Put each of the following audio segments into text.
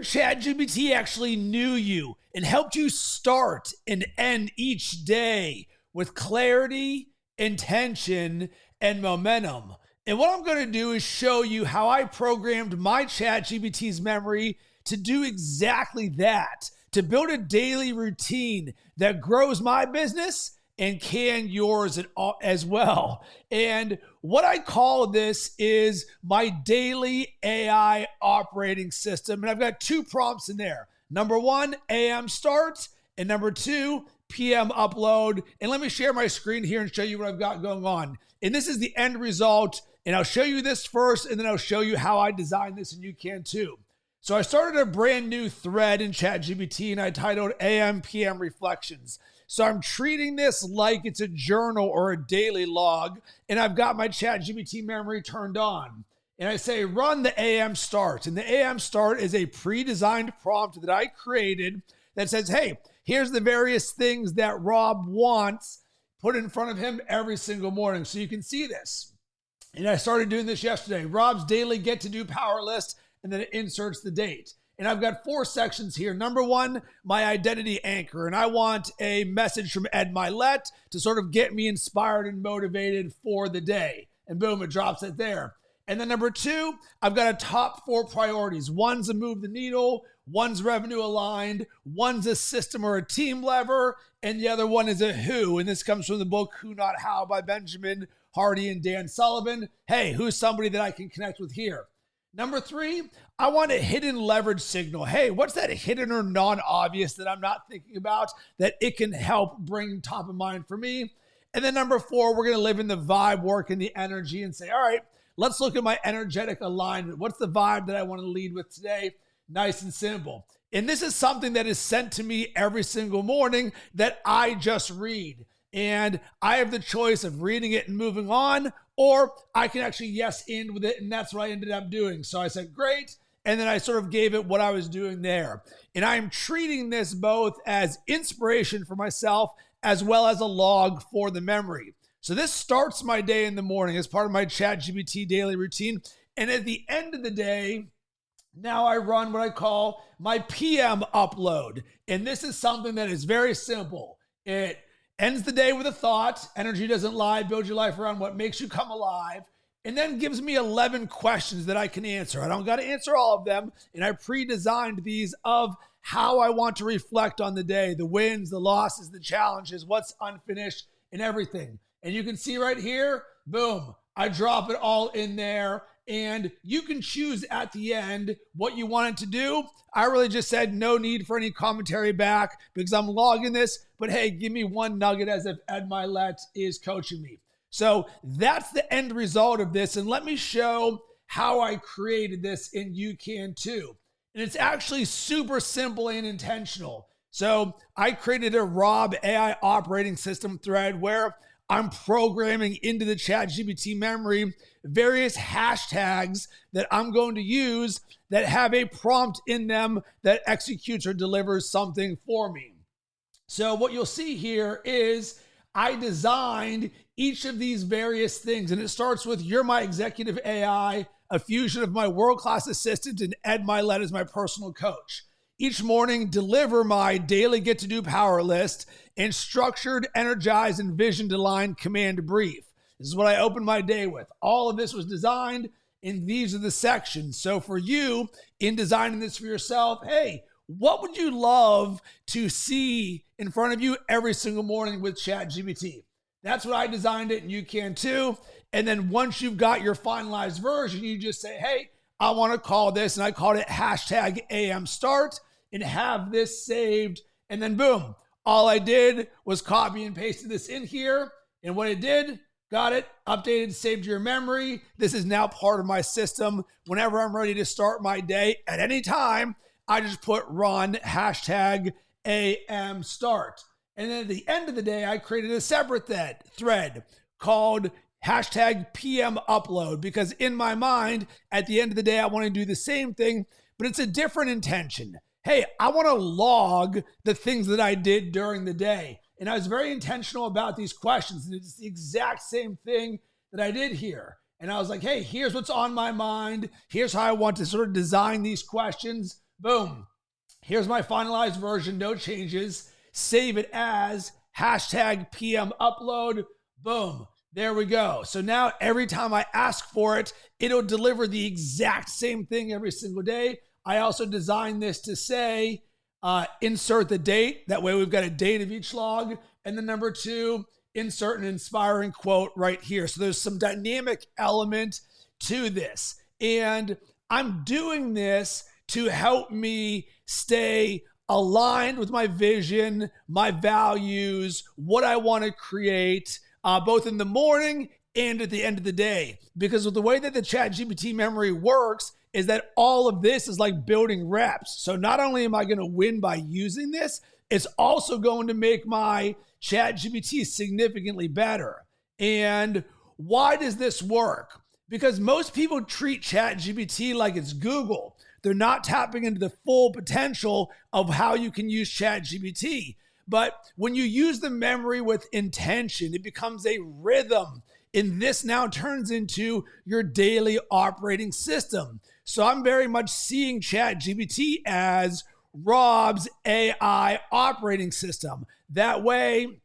your ChatGPT actually knew you and helped you start and end each day with clarity, intention, and momentum. And what I'm going to do is show you how I programmed my ChatGPT's memory to do exactly that, to build a daily routine that grows my business and can yours as well. And what I call this is my daily AI operating system. And I've got 2 prompts in there. Number 1, AMStart, and number 2, PMUpload. And let me share my screen here and show you what I've got going on. And this is the end result. And I'll show you this first, and then I'll show you how I designed this, and you can too. So I started a brand new thread in ChatGPT, and I titled AM PM Reflections. So I'm treating this like it's a journal or a daily log, and I've got my ChatGPT memory turned on. And I say, run the AMStart. And the AMStart is a pre-designed prompt that I created that says, hey, here's the various things that Rob wants put in front of him every single morning. So you can see this. And I started doing this yesterday. Rob's daily get to do power list, and then it inserts the date. And I've got 4 sections here. Number 1, my identity anchor. And I want a message from Ed Milet to sort of get me inspired and motivated for the day. And boom, it drops it there. And then number 2, I've got a top 4 priorities. One's a move the needle, one's revenue aligned, one's a system or a team lever, and the other one is a who. And this comes from the book Who Not How by Benjamin Hardy and Dan Sullivan. Hey, who's somebody that I can connect with here? Number 3, I want a hidden leverage signal. Hey, what's that hidden or non-obvious that I'm not thinking about that it can help bring top of mind for me? And then number 4, we're going to live in the vibe, work in the energy, and say, all right, let's look at my energetic alignment. What's the vibe that I want to lead with today? Nice and simple. And this is something that is sent to me every single morning that I just read. And I have the choice of reading it and moving on, or I can actually yes end with it. And that's what I ended up doing. So I said, great. And then I sort of gave it what I was doing there. And I'm treating this both as inspiration for myself as well as a log for the memory. So this starts my day in the morning as part of my ChatGPT daily routine. And at the end of the day, now I run what I call my PMUpload. And this is something that is very simple. It ends the day with a thought. Energy doesn't lie. Build your life around what makes you come alive. And then gives me 11 questions that I can answer. I don't got to answer all of them. And I pre-designed these of how I want to reflect on the day, the wins, the losses, the challenges, what's unfinished, and everything. And you can see right here, boom, I drop it all in there. And you can choose at the end what you want it to do. I really just said no need for any commentary back because I'm logging this. But hey, give me one nugget as if Ed Milet is coaching me. So that's the end result of this. And let me show how I created this, and you can too. And it's actually super simple and intentional. So I created a Rob AI operating system thread where I'm programming into the ChatGPT memory various hashtags that I'm going to use that have a prompt in them that executes or delivers something for me. So what you'll see here is I designed each of these various things, and it starts with you're my executive AI, a fusion of my world-class assistant, and Ed Milet as my personal coach. Each morning, deliver my daily get-to-do power list and structured, energized, and vision-aligned command brief. This is what I opened my day with. All of this was designed, and these are the sections. So for you, in designing this for yourself, hey, what would you love to see in front of you every single morning with ChatGPT? That's what I designed it, and you can too. And then once you've got your finalized version, you just say, hey, I want to call this, and I called it hashtag AMStart, and have this saved. And then boom, all I did was copy and pasted this in here. And what it did, got it, updated, saved your memory. This is now part of my system. Whenever I'm ready to start my day at any time, I just put run hashtag AMStart. And then at the end of the day, I created a separate thread called hashtag PMUpload, because in my mind, at the end of the day, I want to do the same thing, but it's a different intention. Hey, I want to log the things that I did during the day. And I was very intentional about these questions. And it's the exact same thing that I did here. And I was like, hey, here's what's on my mind. Here's how I want to sort of design these questions. Boom. Here's my finalized version, no changes. Save it as hashtag PMUpload. Boom. There we go. So now every time I ask for it, it'll deliver the exact same thing every single day. I also designed this to say, insert the date. That way we've got a date of each log. And then number 2, insert an inspiring quote right here. So there's some dynamic element to this. And I'm doing this to help me stay aligned with my vision, my values, what I want to create, both in the morning and at the end of the day. Because with the way that the ChatGPT memory works is that all of this is like building reps. So not only am I going to win by using this, it's also going to make my ChatGPT significantly better. And why does this work? Because most people treat ChatGPT like it's Google. They're not tapping into the full potential of how you can use ChatGPT. But when you use the memory with intention, it becomes a rhythm. And this now turns into your daily operating system. So I'm very much seeing ChatGPT as Rob's AI operating system. That way,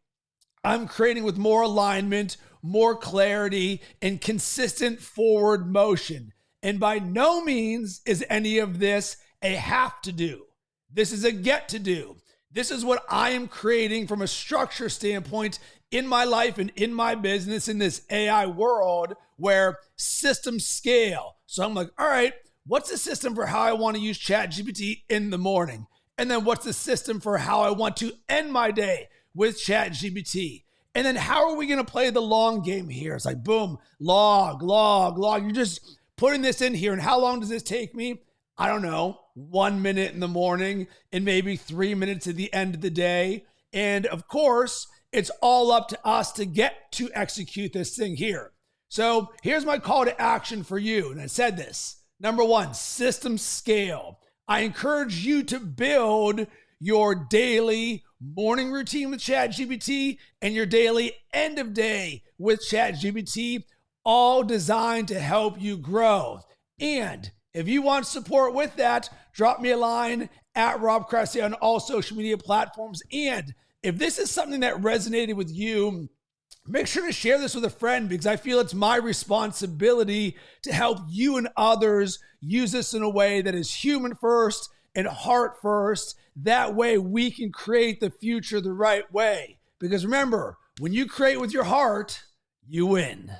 I'm creating with more alignment, more clarity, and consistent forward motion. And by no means is any of this a have to do. This is a get to do. This is what I am creating from a structure standpoint in my life and in my business in this AI world where systems scale. So I'm like, all right, what's the system for how I want to use ChatGPT in the morning? And then what's the system for how I want to end my day with ChatGPT? And then how are we going to play the long game here? It's like, boom, log. You're just putting this in here. And how long does this take me? I don't know, 1 minute in the morning and maybe 3 minutes at the end of the day. And of course, it's all up to us to get to execute this thing here. So here's my call to action for you. And I said this. Number 1, system scale. I encourage you to build your daily morning routine with ChatGPT and your daily end of day with ChatGPT, all designed to help you grow. And if you want support with that, drop me a line at Rob Cressy on all social media platforms. And if this is something that resonated with you, make sure to share this with a friend because I feel it's my responsibility to help you and others use this in a way that is human first and heart first. That way we can create the future the right way. Because remember, when you create with your heart, you win.